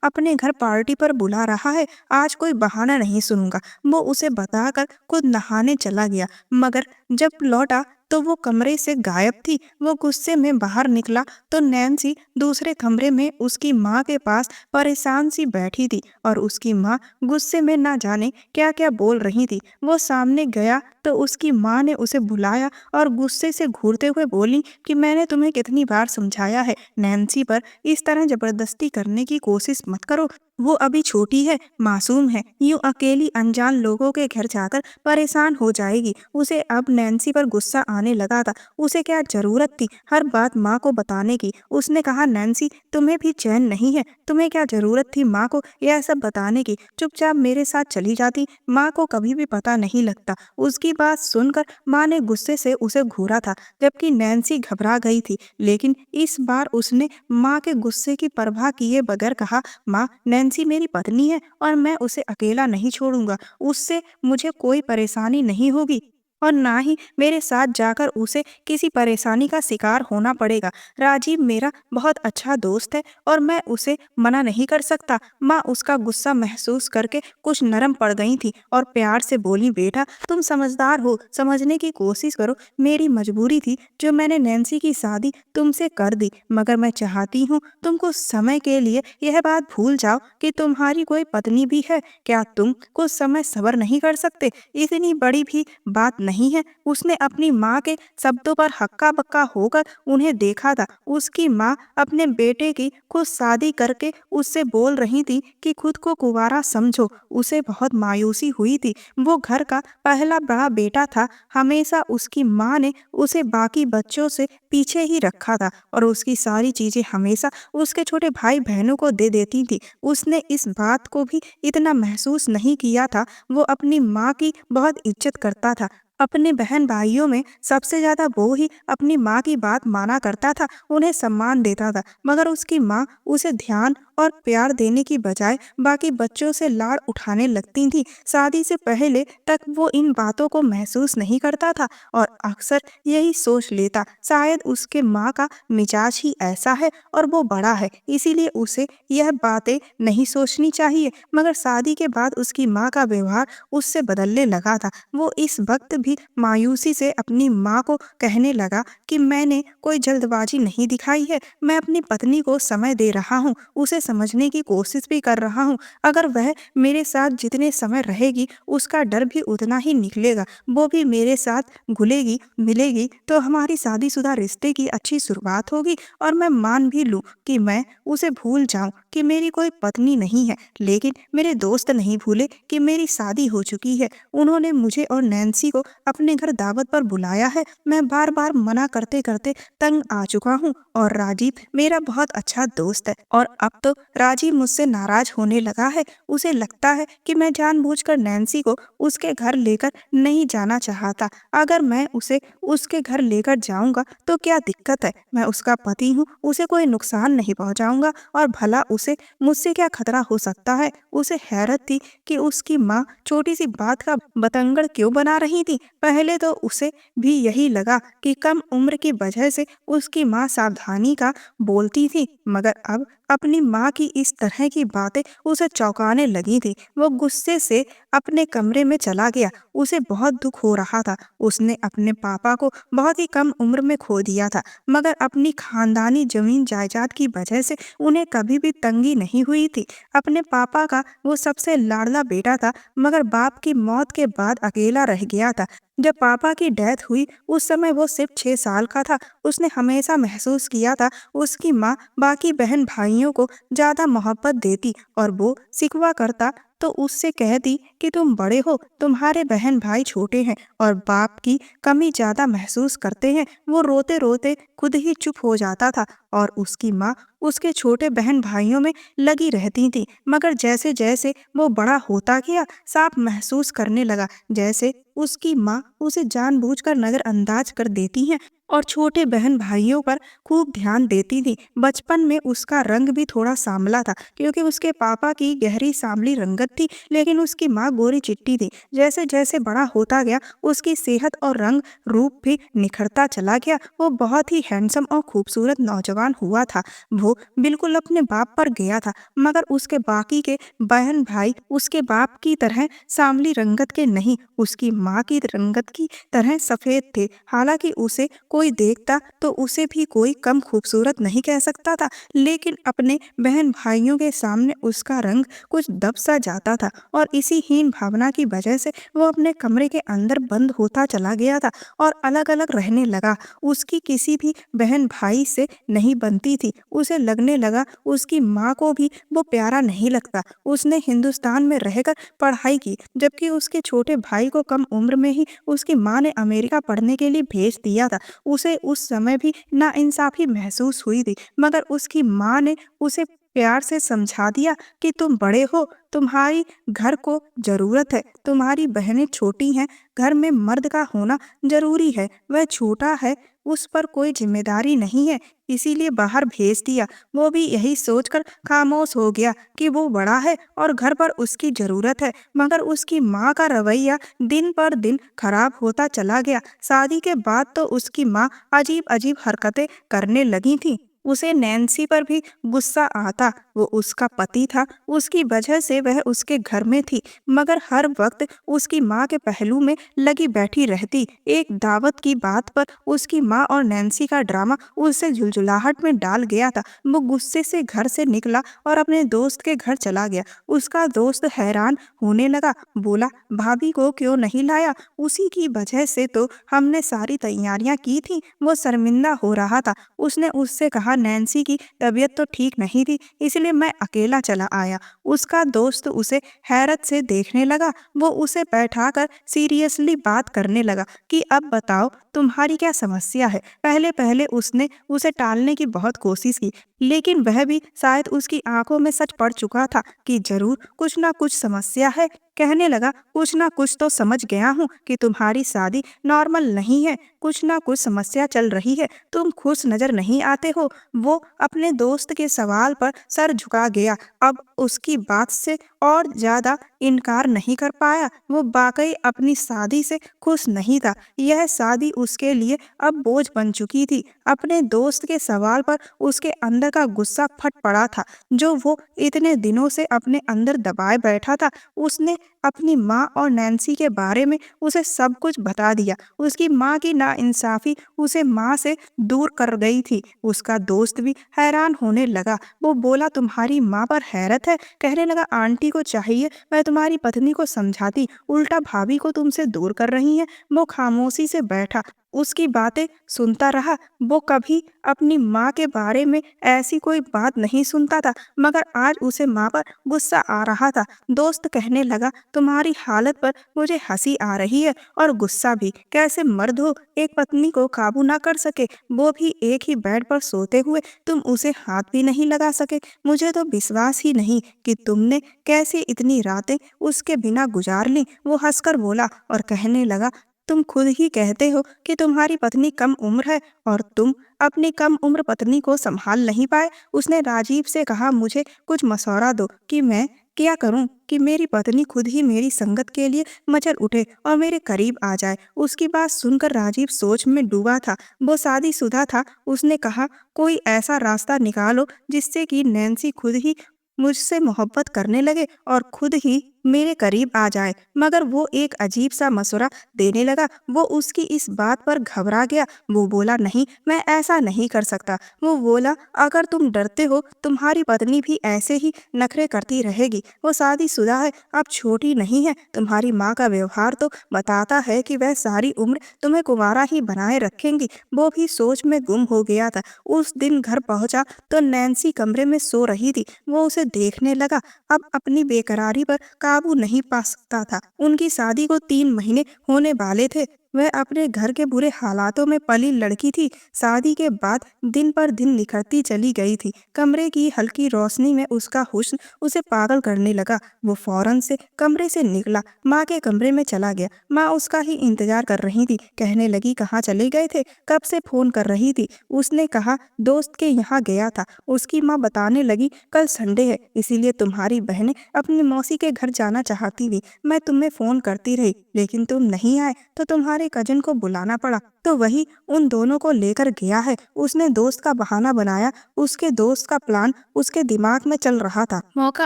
अपने घर पार्टी पर बुला रहा है, आज कोई बहाना नहीं सुनूंगा। वो उसे बताकर खुद नहाने चला गया, मगर जब लौटा तो वो कमरे से गायब थी। वो गुस्से में बाहर निकला तो नैन्सी दूसरे कमरे में उसकी माँ के पास परेशान सी बैठी थी और उसकी माँ गुस्से में ना जाने क्या क्या बोल रही थी। वो सामने गया तो उसकी माँ ने उसे बुलाया और गुस्से से घूरते हुए बोली कि मैंने तुम्हें कितनी बार समझाया है, नैन्सी पर इस तरह जबरदस्ती करने की कोशिश मत करो। वो अभी छोटी है, मासूम है, यूं अकेली अनजान लोगों के घर जाकर परेशान हो जाएगी। उसे अब नैन्सी पर गुस्सा आने लगा था। उसे क्या जरूरत थी हर बात माँ को बताने की। उसने कहा, नैन्सी तुम्हें भी चैन नहीं है, तुम्हें क्या जरूरत थी माँ को यह सब बताने की, चुपचाप मेरे साथ चली जाती, माँ को कभी भी पता नहीं लगता। उसकी बात सुनकर माँ ने गुस्से से उसे घूरा था, जबकि नैन्सी घबरा गई थी। लेकिन इस बार उसने माँ के गुस्से की परवाह किए बगैर कहा, माँ नैन्सी मेरी पत्नी है और मैं उसे अकेला नहीं छोड़ूंगा। उससे मुझे कोई परेशानी नहीं होगी और ना ही मेरे साथ जाकर उसे किसी परेशानी का शिकार होना पड़ेगा। राजीव मेरा बहुत अच्छा दोस्त है और मैं उसे मना नहीं कर सकता। माँ उसका गुस्सा महसूस करके कुछ नरम पड़ गई थी और प्यार से बोली, बेटा तुम समझदार हो, समझने की कोशिश करो। मेरी मजबूरी थी जो मैंने नैन्सी की शादी तुमसे कर दी, मगर मैं चाहती हूँ तुम कुछ समय के लिए यह बात भूल जाओ कि तुम्हारी कोई पत्नी भी है। क्या तुम कुछ समय सब्र नहीं कर सकते? इतनी बड़ी भी बात नहीं है। उसने अपनी माँ के शब्दों पर हक्का बक्का होकर उन्हें देखा था। उसकी माँ अपने बेटे की खुद शादी करके उससे बोल रही थी कि खुद को कुंवारा समझो। उसे बहुत मायूसी हुई थी। वो घर का पहला बड़ा बेटा था। हमेशा उसकी माँ ने उसे बाकी बच्चों से पीछे ही रखा था और उसकी सारी चीजें हमेशा उसके छोटे भाई बहनों को दे देती थी। उसने इस बात को भी इतना महसूस नहीं किया था। वो अपनी माँ की बहुत इज्जत करता था। अपने बहन भाइयों में सबसे ज्यादा वो ही अपनी माँ की बात माना करता था, उन्हें सम्मान देता था। मगर उसकी माँ उसे ध्यान और प्यार देने की बजाय बाकी बच्चों से लाड़ उठाने लगती थी। शादी से पहले तक वो इन बातों को महसूस नहीं करता था और अक्सर यही सोच लेता, शायद उसके माँ का मिजाज ही ऐसा है और वो बड़ा है, इसीलिए उसे यह बातें नहीं सोचनी चाहिए। मगर शादी के बाद उसकी माँ का व्यवहार उससे बदलने लगा था। वो इस वक्त भी मायूसी से अपनी माँ को कहने लगा कि मैंने कोई जल्दबाजी नहीं दिखाई है, मैं अपनी पत्नी को समय दे रहा हूँ, उसे समझने की कोशिश भी कर रहा हूँ। अगर वह मेरे साथ जितने समय रहेगी उसका डर भी उतना ही निकलेगा। वो भी मेरे साथ घुलेगी मिलेगी तो हमारी शादीशुदा रिश्ते की अच्छी शुरुआत होगी और मैं मान भी लूँ कि मैं उसे भूल जाऊं कि मेरी कोई पत्नी नहीं है। लेकिन मेरे दोस्त नहीं भूले कि मेरी शादी हो चुकी है। उन्होंने मुझे और नैन्सी को अपने घर दावत पर बुलाया है। मैं बार बार मना करते करते तंग आ चुका हूँ और राजीव मेरा बहुत अच्छा दोस्त है और अब तो राजीव मुझसे नाराज होने लगा है। उसे लगता है कि मैं जानबूझकर नैन्सी को उसके घर लेकर नहीं जाना चाहता। अगर मैं उसे उसके घर लेकर जाऊंगा तो क्या दिक्कत है? मैं उसका पति हूँ, उसे कोई नुकसान नहीं पहुंचाऊंगा और भला उसे मुझसे क्या खतरा हो सकता है? उसे हैरत थी कि उसकी माँ छोटी सी बात का बतंगड़ क्यों बना रही थी। पहले तो उसे भी यही लगा कि कम उम्र की वजह से उसकी माँ सावधानी का बोलती थी, मगर अब अपनी माँ की इस तरह की बातें उसे चौंकाने लगी थी। वो गुस्से से अपने कमरे में चला गया। उसे बहुत दुख हो रहा था। उसने अपने पापा को बहुत ही कम उम्र में खो दिया था, मगर अपनी खानदानी जमीन जायदाद की वजह से उन्हें कभी भी तंगी नहीं हुई थी। अपने पापा का वो सबसे लाडला बेटा था, मगर बाप की मौत के बाद अकेला रह गया था। जब पापा की डेथ हुई उस समय वो सिर्फ 6 साल का था। उसने हमेशा महसूस किया था उसकी माँ बाकी बहन भाइयों को ज्यादा मोहब्बत देती और वो शिकवा करता तो उससे कह दी कि तुम बड़े हो, तुम्हारे बहन भाई छोटे हैं और बाप की कमी ज्यादा महसूस करते हैं। वो रोते रोते खुद ही चुप हो जाता था और उसकी माँ उसके छोटे बहन भाइयों में लगी रहती थी। मगर जैसे जैसे वो बड़ा होता गया, साफ महसूस करने लगा जैसे उसकी माँ उसे जानबूझकर नजरअंदाज कर देती है और छोटे बहन भाइयों पर खूब ध्यान देती थी। बचपन में उसका रंग भी थोड़ा सांवला था क्योंकि उसके पापा की गहरी सांवली रंगत थी, लेकिन उसकी माँ गोरी चिट्टी थी। जैसे जैसे बड़ा होता गया, उसकी सेहत और रंग रूप भी निखरता चला गया। वो बहुत ही हैंडसम और खूबसूरत नौजवान हुआ था। वो बिल्कुल अपने बाप पर गया था, मगर उसके बाकी के बहन भाई उसके बाप की तरह सांवली रंगत के नहीं, उसकी माँ की रंगत की तरह सफेद थे। हालांकि उसे कोई देखता तो उसे भी कोई कम खूबसूरत नहीं कह सकता था, लेकिन अपने बहन भाइयों के सामने उसका रंग कुछ दब सा जाता था और इसी हीन भावना की वजह से वो अपने कमरे के अंदर बंद होता चला गया था और अलग अलग रहने लगा। उसकी किसी भी बहन भाई से नहीं बनती थी। उसे लगने लगा उसकी माँ को भी वो प्यारा नहीं लगता। उसने हिंदुस्तान में रहकर पढ़ाई की, जबकि उसके छोटे भाई को कम उम्र में ही उसकी माँ ने अमेरिका पढ़ने के लिए भेज दिया था। उसे उस समय भी नाइंसाफी महसूस हुई थी, मगर उसकी माँ ने उसे प्यार से समझा दिया कि तुम बड़े हो, तुम्हारी घर को जरूरत है, तुम्हारी बहनें छोटी हैं, घर में मर्द का होना जरूरी है, वह छोटा है, उस पर कोई जिम्मेदारी नहीं है, इसीलिए बाहर भेज दिया। वो भी यही सोचकर खामोश हो गया कि वो बड़ा है और घर पर उसकी जरूरत है। मगर उसकी माँ का रवैया दिन पर दिन खराब होता चला गया। शादी के बाद तो उसकी माँ अजीब अजीब हरकतें करने लगी थी। उसे नैन्सी पर भी गुस्सा आता। वो उसका पति था, उसकी वजह से वह उसके घर में थी, मगर हर वक्त उसकी माँ के पहलू में लगी बैठी रहती। एक दावत की बात पर उसकी माँ और नैन्सी का ड्रामा उसे झुलझुलाहट में डाल गया था। वो गुस्से से घर से निकला और अपने दोस्त के घर चला गया। उसका दोस्त हैरान होने लगा, बोला, भाभी को क्यों नहीं लाया? उसी की वजह से तो हमने सारी तैयारियां की थी। वो शर्मिंदा हो रहा था। उसने उससे कहा, नैन्सी की तबीयत तो ठीक नहीं थी, इसलिए मैं अकेला चला आया। उसका दोस्त उसे हैरत से देखने लगा। वो उसे बैठाकर सीरियसली बात करने लगा कि अब बताओ तुम्हारी क्या समस्या है। पहले पहले उसने उसे टालने की बहुत कोशिश की, लेकिन वह भी शायद उसकी आंखों में सच पड़ चुका था कि जरूर कुछ ना कुछ समस्या है। कहने लगा, कुछ ना कुछ तो समझ गया हूँ कि तुम्हारी शादी नॉर्मल नहीं है, कुछ ना कुछ समस्या चल रही है, तुम खुश नजर नहीं आते हो। वो अपने दोस्त के सवाल पर सर झुका गया। अब उसकी बात से और ज्यादा इनकार नहीं कर पाया। वो वाकई अपनी शादी से खुश नहीं था। यह शादी उसके लिए अब बोझ बन चुकी थी। अपने दोस्त के सवाल पर उसके अंदर का गुस्सा फट पड़ा था, जो वो इतने दिनों से अपने अंदर दबाए बैठा था। उसने अपनी माँ और नैन्सी के बारे में उसे सब कुछ बता दिया। उसकी माँ की नाइंसाफी उसे माँ से दूर कर गई थी। उसका दोस्त भी हैरान होने लगा। वो बोला, तुम्हारी माँ पर हैरत है? कहने लगा, आंटी को चाहिए मैं तुम्हारी पत्नी को समझाती, उल्टा भाभी को तुमसे दूर कर रही है। वो खामोशी से बैठा, उसकी बातें सुनता रहा। वो कभी अपनी माँ के बारे में ऐसी कोई बात नहीं सुनता था, मगर आज उसे माँ पर गुस्सा आ रहा था। दोस्त कहने लगा, तुम्हारी हालत पर मुझे हंसी आ रही है और गुस्सा भी। कैसे मर्द हो, एक पत्नी को काबू ना कर सके, वो भी एक ही बेड पर सोते हुए, तुम उसे हाथ भी नहीं लगा सके। मुझे तो विश्वास ही नहीं कि तुमने कैसे इतनी रातें उसके बिना गुजार ली। वो हंसकर बोला और कहने लगा, तुम खुद ही कहते हो कि तुम्हारी पत्नी कम उम्र है और तुम अपनी कम उम्र पत्नी को संभाल नहीं पाए। उसने राजीव से कहा, मुझे कुछ मशवरा दो कि मैं क्या करूं कि मेरी पत्नी खुद ही मेरी संगत के लिए मचल उठे और मेरे करीब आ जाए। उसकी बात सुनकर राजीव सोच में डूबा था। वो शादीशुदा था। उसने कहा, कोई ऐसा रास्ता निकालो जिससे कि नैन्सी खुद ही मुझसे मोहब्बत करने लगे और खुद ही मेरे करीब आ जाए। मगर वो एक अजीब सा मशवरा देने लगा। वो उसकी इस बात पर घबरा गया। वो बोला, नहीं, मैं ऐसा नहीं कर सकता। वो बोला, अगर तुम डरते हो, तुम्हारी पत्नी भी ऐसे ही नखरे करती रहेगी। वो शादीशुदा है, अब छोटी नहीं है। तुम्हारी माँ का व्यवहार तो बताता है कि वह सारी उम्र तुम्हें कुंवारा ही बनाए रखेंगी। वो भी सोच में गुम हो गया था। उस दिन घर पहुंचा तो नैन्सी कमरे में सो रही थी। वो उसे देखने लगा। अब अपनी बेकरारी पर काबू नहीं पा सकता था। उनकी शादी को 3 महीने होने वाले थे। वह अपने घर के बुरे हालातों में पली लड़की थी। शादी के बाद दिन पर दिन निखरती चली गई थी। कमरे की हल्की रोशनी में उसका हुस्न उसे पागल करने लगा। वो फौरन से कमरे से निकला, माँ के कमरे में चला गया। माँ उसका ही इंतजार कर रही थी। कहने लगी, कहाँ चले गए थे? कब से फोन कर रही थी? उसने कहा, दोस्त के यहाँ गया था। उसकी माँ बताने लगी, कल संडे है, इसीलिए तुम्हारी बहनें अपनी मौसी के घर जाना चाहती थी। मैं तुम्हें फोन करती रही, लेकिन तुम नहीं आए तो तुम्हारे कजन को बुलाना पड़ा, तो वही उन दोनों को लेकर गया है। उसने दोस्त का बहाना बनाया। उसके दोस्त का प्लान उसके दिमाग में चल रहा था। मौका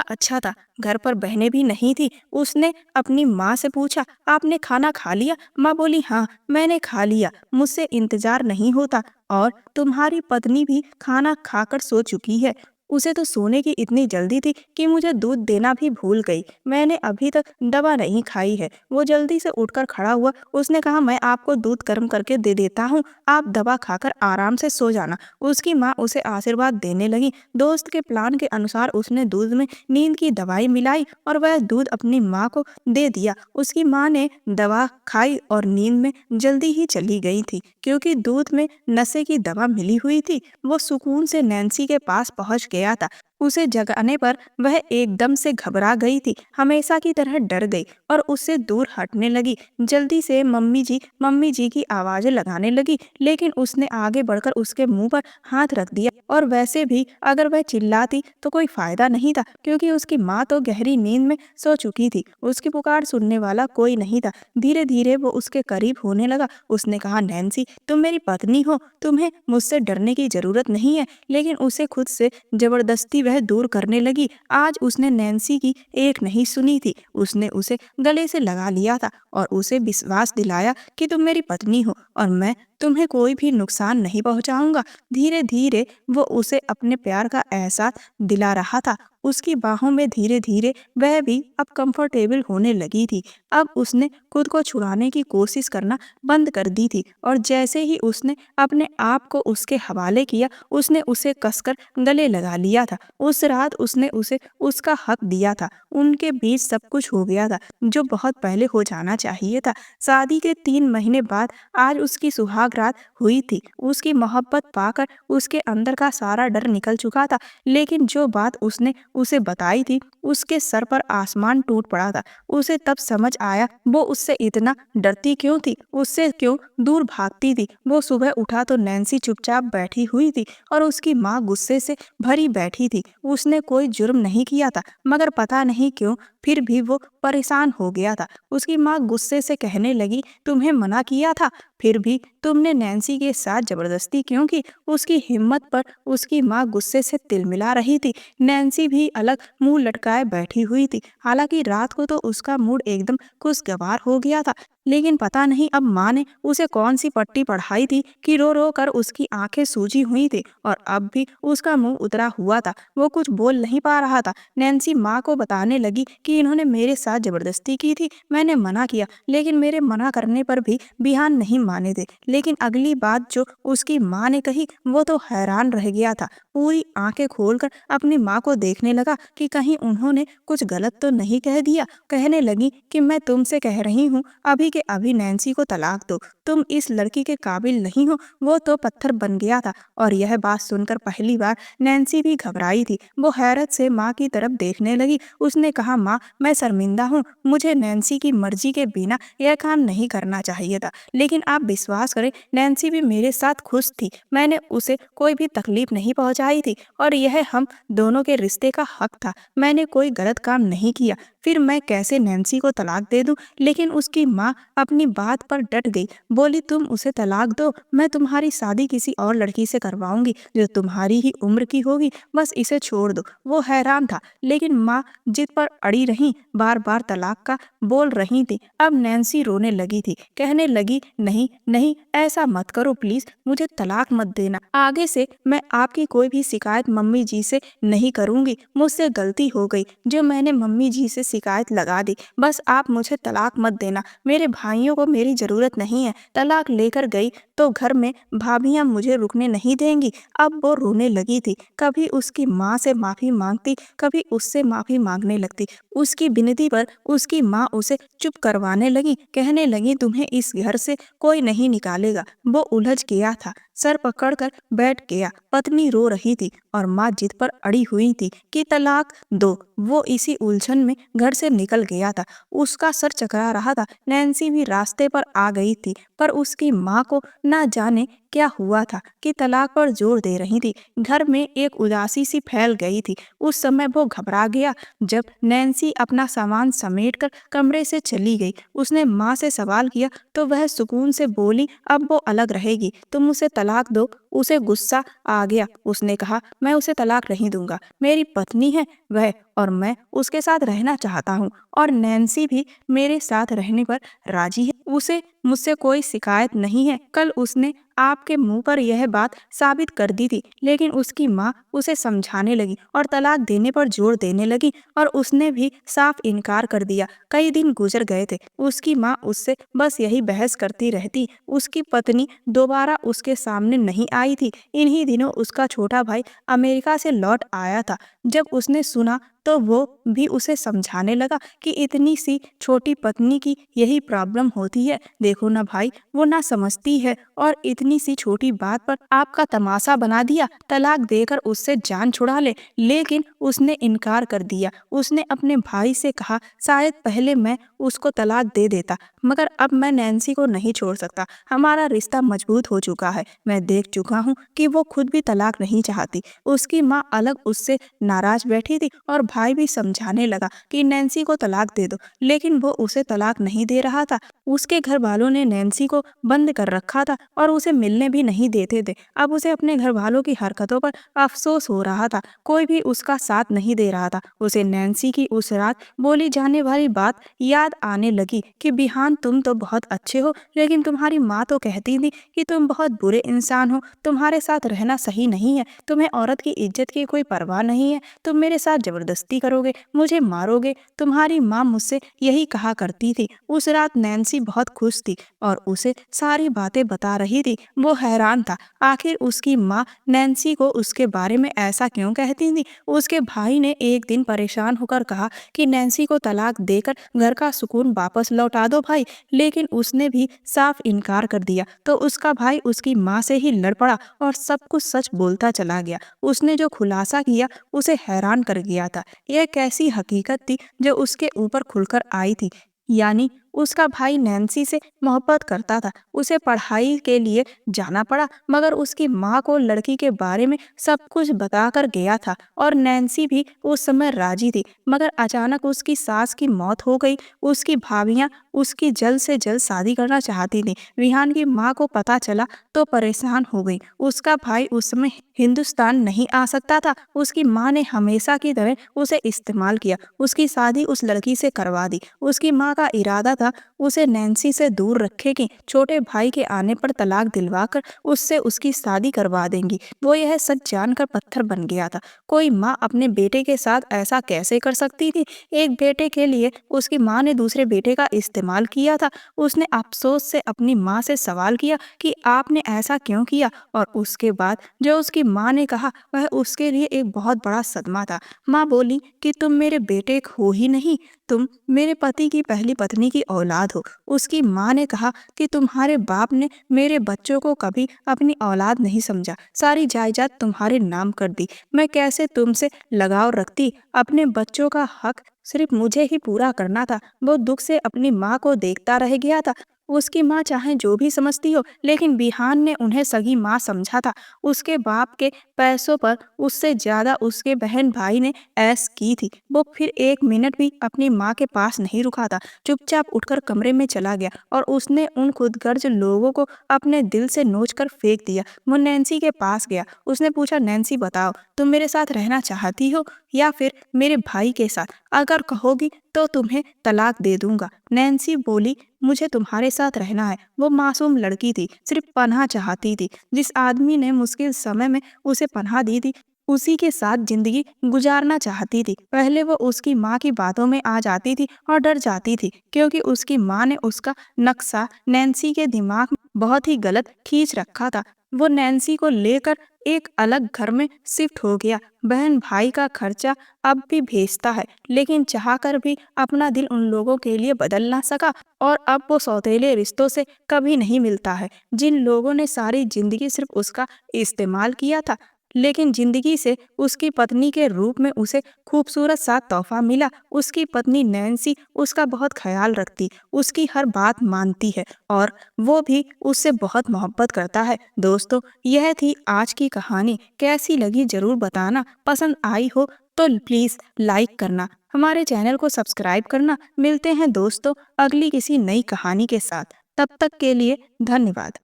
अच्छा था, घर पर बहनें भी नहीं थी। उसने अपनी माँ से पूछा, आपने खाना खा लिया? माँ बोली, हाँ मैंने खा लिया, मुझसे इंतजार नहीं होता, और तुम्हारी पत्नी भी खाना खाकर सो चुकी है। उसे तो सोने की इतनी जल्दी थी कि मुझे दूध देना भी भूल गई। मैंने अभी तक दवा नहीं खाई है। वो जल्दी से उठकर खड़ा हुआ। उसने कहा, मैं आपको दूध गर्म करके दे देता हूँ, आप दवा खाकर आराम से सो जाना। उसकी माँ उसे आशीर्वाद देने लगी। दोस्त के प्लान के अनुसार उसने दूध में नींद की दवाई मिलाई और वह दूध अपनी माँ को दे दिया। उसकी माँ ने दवा खाई और नींद में जल्दी ही चली गई थी, क्योंकि दूध में नशे की दवा मिली हुई थी। वो सुकून से नैन्सी के पास पहुंच गया था। उसे जगाने पर वह एकदम से घबरा गई थी, हमेशा की तरह डर गई और उससे दूर हटने लगी। जल्दी से मम्मी जी की आवाजें लगाने लगी, लेकिन उसने आगे बढ़कर उसके मुंह पर हाथ रख दिया। और वैसे भी अगर वह चिल्लाती तो कोई फायदा नहीं था, क्योंकि उसकी माँ तो गहरी नींद में सो चुकी थी। उसकी पुकार सुनने वाला कोई नहीं था। धीरे धीरे वो उसके करीब होने लगा। उसने कहा, नैन्सी, तुम मेरी पत्नी हो, तुम्हें मुझसे डरने की जरूरत नहीं है। लेकिन उसे खुद से जबरदस्ती वह दूर करने लगी। आज उसने नैन्सी की एक नहीं सुनी थी। उसने उसे गले से लगा लिया था और उसे विश्वास दिलाया कि तुम मेरी पत्नी हो और मैं तुम्हें कोई भी नुकसान नहीं पहुंचाऊंगा। धीरे धीरे वो उसे अपने प्यार का एहसास दिला रहा था। उसकी बाहों में धीरे धीरे वह भी अब कंफर्टेबल होने लगी थी। अब उसने खुद को छुड़ाने की कोशिश करना बंद कर दी थी, और जैसे ही उसने अपने आप को उसके हवाले किया, उसने उसे कसकर गले लगा लिया था। उस रात उसने उसे उसका हक दिया था। उनके बीच सब कुछ हो गया था जो बहुत पहले हो जाना चाहिए था। शादी के 3 महीने बाद आज उसकी सुहाग रात हुई थी। उसकी मोहब्बत पाकर उसके अंदर का सारा डर निकल चुका था। लेकिन जो बात उसने उसे बताई थी, उसके सर पर आसमान टूट पड़ा था। उसे तब समझ आया वो उससे इतना डरती क्यों थी, उससे क्यों दूर भागती थी। वो सुबह उठा तो नैन्सी चुपचाप बैठी हुई थी और उसकी माँ गुस्से से भरी बैठी थी। उसने कोई जुर्म नहीं किया था, मगर पता नहीं क्यों फिर भी वो परेशान हो गया था। उसकी माँ गुस्से से कहने लगी, तुम्हें मना किया था, फिर भी तुमने नैन्सी के साथ जबरदस्ती क्यों की? उसकी हिम्मत पर उसकी माँ गुस्से से तिलमिला रही थी। नैन्सी भी अलग मुंह लटकाए बैठी हुई थी। हालांकि रात को तो उसका मूड एकदम खुशगवार हो गया था, लेकिन पता नहीं अब माँ ने उसे कौन सी पट्टी पढ़ाई थी कि रो रो कर उसकी आंखें सूजी हुई थी और अब भी उसका मुंह उतरा हुआ था। वो कुछ बोल नहीं पा रहा था। नैन्सी माँ को बताने लगी कि इन्होंने मेरे साथ जबरदस्ती की थी, मैंने मना किया, लेकिन मेरे मना करने पर भी बिहान नहीं माने थे। लेकिन अगली बात जो उसकी माँ ने कही, वो तो हैरान रह गया था। पूरी आंखें खोलकर अपनी माँ को देखने लगा कि कहीं उन्होंने कुछ गलत तो नहीं कह दिया। कहने लगी कि मैं तुमसे कह रही हूँ, अभी के अभी नैन्सी को तलाक दो, तुम इस लड़की के काबिल नहीं हो। वो तो पत्थर बन गया था। और यह बात सुनकर पहली बार नैन्सी भी घबराई थी। वो हैरत से माँ की तरफ देखने लगी। उसने कहा, माँ, मैं शर्मिंदा हूँ, मुझे नैन्सी की मर्जी के बिना यह काम नहीं करना चाहिए था। लेकिन आप विश्वास करें, नैन्सी भी मेरे साथ खुश थी। मैंने उसे कोई भी तकलीफ नहीं पहुंचाई थी और यह हम दोनों के रिश्ते का हक था। मैंने कोई गलत काम नहीं किया, फिर मैं कैसे नैन्सी को तलाक दे दूं? लेकिन उसकी माँ अपनी बात पर डट गई। बोली, तुम उसे तलाक दो, मैं तुम्हारी शादी किसी और लड़की से करवाऊंगी जो तुम्हारी ही उम्र की होगी, बस इसे छोड़ दो। वो हैरान था, लेकिन माँ जिद पर अड़ी रही, बार बार तलाक का बोल रही थी। अब नैन्सी रोने लगी थी, कहने लगी, नहीं नहीं, ऐसा मत करो प्लीज, मुझे तलाक मत देना। आगे से मैं आपकी कोई भी शिकायत मम्मी जी से नहीं करूंगी। मुझसे गलती हो गई जो मैंने मम्मी जी से शिकायत लगा दी। बस आप मुझे तलाक मत देना। मेरे भाइयों को मेरी जरूरत नहीं है। तलाक लेकर गई तो घर में भाभियां मुझे रुकने नहीं देंगी। अब वो रोने लगी थी। कभी उसकी माँ से माफी मांगती, कभी उससे माफी मांगने लगती। उसकी विनती पर उसकी माँ उसे चुप करवाने लगी, कहने लगी तुम्हें इस घर से कोई नहीं निकालेगा। वो उलझ गया था, सर पकड़कर बैठ गया। पत्नी रो रही थी और माँ जिद पर अड़ी हुई थी कि तलाक दो। वो इसी उलझन में घर से निकल गया था। उसका सर चकरा रहा था। नैन्सी भी रास्ते पर आ गई थी, पर उसकी माँ को ना जाने क्या हुआ था कि तलाक पर जोर दे रही थी। घर में एक उदासी सी फैल गई थी। उस समय वो घबरा गया। जब नैन्सी अपना सामान समेटकर कमरे से चली गई, उसने माँ से सवाल किया तो वह सुकून से बोली, अब वो अलग रहेगी, तुम उसे तलाक दो। उसे गुस्सा आ गया। उसने कहा, मैं उसे तलाक नहीं दूंगा। मेरी पत्नी है वह, और मैं उसके साथ रहना चाहता हूँ, और नैन्सी भी मेरे साथ रहने पर राजी है। उसे मुझसे कोई शिकायत नहीं है। कल उसने आपके मुंह पर यह बात साबित कर दी थी, लेकिन उसकी माँ उसे समझाने लगी और तलाक देने पर जोर देने लगी, और उसने भी साफ इनकार कर दिया। कई दिन गुजर गए थे। उसकी माँ उससे बस यही बहस करती रहती। उसकी पत्नी दोबारा उसके सामने नहीं आई थी। इन्हीं दिनों उसका छोटा भाई अमेरिका से लौट आया था। जब उसने सुना तो वो भी उसे समझाने लगा कि इतनी सी छोटी पत्नी की यही प्रॉब्लम होती है। देखो ना भाई, वो ना समझती है और इतनी सी छोटी बात पर आपका तमाशा बना दिया। तलाक देकर उससे जान छुड़ा ले। लेकिन उसने इनकार कर दिया। उसने अपने भाई से कहा, शायद पहले मैं उसको तलाक दे देता, मगर अब मैं नैन्सी को नहीं छोड़ सकता। हमारा रिश्ता मजबूत हो चुका है। मैं देख चुका हूँ कि वो खुद भी तलाक नहीं चाहती। उसकी माँ अलग उससे नाराज बैठी थी और भाई भी समझाने लगा कि नैन्सी को तलाक दे दो, लेकिन वो उसे तलाक नहीं दे रहा था। उसके घर वालों ने नैन्सी को बंद कर रखा था और उसे मिलने भी नहीं देते थे। अब उसे अपने घर वालों की हरकतों पर अफसोस हो रहा था। कोई भी उसका साथ नहीं दे रहा था। उसे नैन्सी की उस रात बोली जाने वाली बात याद आने लगी कि बिहान तुम तो बहुत अच्छे हो, लेकिन तुम्हारी माँ तो कहती थी कि तुम बहुत बुरे इंसान हो, तुम्हारे साथ रहना सही नहीं है, तुम्हें औरत की इज्जत की कोई परवाह नहीं है, तुम मेरे साथ जबरदस्ती करोगे, मुझे मारोगे। तुम्हारी माँ मुझसे यही कहा करती थी। उस रात नैन्सी बहुत खुश थी और उसे सारी बातें बता रही थी। वो हैरान था, आखिर उसकी माँ नैन्सी को उसके बारे में ऐसा क्यों कहती थी। उसके भाई ने एक दिन परेशान होकर कहा कि नैन्सी को तलाक देकर घर का सुकून वापस लौटा दो भाई, लेकिन उसने भी साफ इनकार कर दिया। तो उसका भाई उसकी माँ से ही लड़ पड़ा और सब कुछ सच बोलता चला गया। उसने जो खुलासा किया उसे हैरान कर गया था। यह कैसी हकीकत थी जो उसके ऊपर खुलकर आई थी, यानी उसका भाई नैन्सी से मोहब्बत करता था। उसे पढ़ाई के लिए जाना पड़ा, मगर उसकी माँ को लड़की के बारे में सब कुछ बताकर गया था और नैन्सी भी उस समय राजी थी। मगर अचानक उसकी सास की मौत हो गई। उसकी भाभियां उसकी जल्द से जल्द शादी करना चाहती थी। विहान की माँ को पता चला तो परेशान हो गई। उसका भाई उस समय हिंदुस्तान नहीं आ सकता था। उसकी माँ ने हमेशा की तरह उसे इस्तेमाल किया। उसकी शादी उस लड़की से करवा दी। उसकी माँ का इरादा था उसे नैन्सी से दूर रखेगी। छोटे भाई के आने पर तलाक दिलवाकर उससे उसकी शादी करवा देंगी। वो यह सच जानकर पत्थर बन गया था। कोई माँ अपने बेटे के साथ ऐसा कैसे कर सकती थी। एक बेटे के लिए उसकी माँ ने दूसरे बेटे का इस्तेमाल किया था। उसने अफसोस से अपनी माँ से सवाल किया कि आपने ऐसा क्यों किया, और उसके बाद जो उसकी माँ ने कहा वह उसके लिए एक बहुत बड़ा सदमा था। माँ बोली कि तुम मेरे बेटे हो ही नहीं, तुम मेरे पति की पहली पत्नी की औलाद हो। उसकी माँ ने कहा कि तुम्हारे बाप ने मेरे बच्चों को कभी अपनी औलाद नहीं समझा, सारी जायदाद तुम्हारे नाम कर दी। मैं कैसे तुमसे लगाव रखती। अपने बच्चों का हक सिर्फ मुझे ही पूरा करना था। वो दुख से अपनी माँ को देखता रह गया था। उसकी माँ चाहे जो भी समझती हो, लेकिन बिहान ने उन्हें सगी माँ समझा था। उसके बाप के पैसों पर उससे ज्यादा उसके बहन भाई ने ऐश की थी। वो फिर एक मिनट भी अपनी माँ के पास नहीं रुका था। चुपचाप उठकर कमरे में चला गया और उसने उन खुदगर्ज लोगों को अपने दिल से नोच कर फेंक दिया। वो नैन्सी के पास गया। उसने पूछा, नैन्सी बताओ, तुम मेरे साथ रहना चाहती हो या फिर मेरे भाई के साथ? अगर कहोगी तो तुम्हें तलाक दे दूंगा। नैन्सी बोली, मुझे तुम्हारे साथ रहना है। वो मासूम लड़की थी, सिर्फ पनाह चाहती थी। जिस आदमी ने मुश्किल समय में उसे पनाह दी थी उसी के साथ जिंदगी गुजारना चाहती थी। पहले वो उसकी माँ की बातों में आ जाती थी और डर जाती थी, क्योंकि उसकी माँ ने उसका नक्शा नैन्सी के दिमाग में बहुत ही गलत खींच रखा था। वो नैन्सी को लेकर एक अलग घर में शिफ्ट हो गया। बहन भाई का खर्चा अब भी भेजता है, लेकिन चाहकर भी अपना दिल उन लोगों के लिए बदल ना सका। और अब वो सौतेले रिश्तों से कभी नहीं मिलता है, जिन लोगों ने सारी जिंदगी सिर्फ उसका इस्तेमाल किया था। लेकिन जिंदगी से उसकी पत्नी के रूप में उसे खूबसूरत सा तोहफा मिला। उसकी पत्नी नैन्सी उसका बहुत ख्याल रखती, उसकी हर बात मानती है और वो भी उससे बहुत मोहब्बत करता है। दोस्तों, यह थी आज की कहानी। कैसी लगी जरूर बताना। पसंद आई हो तो प्लीज लाइक करना, हमारे चैनल को सब्सक्राइब करना। मिलते हैं दोस्तों अगली किसी नई कहानी के साथ। तब तक के लिए धन्यवाद।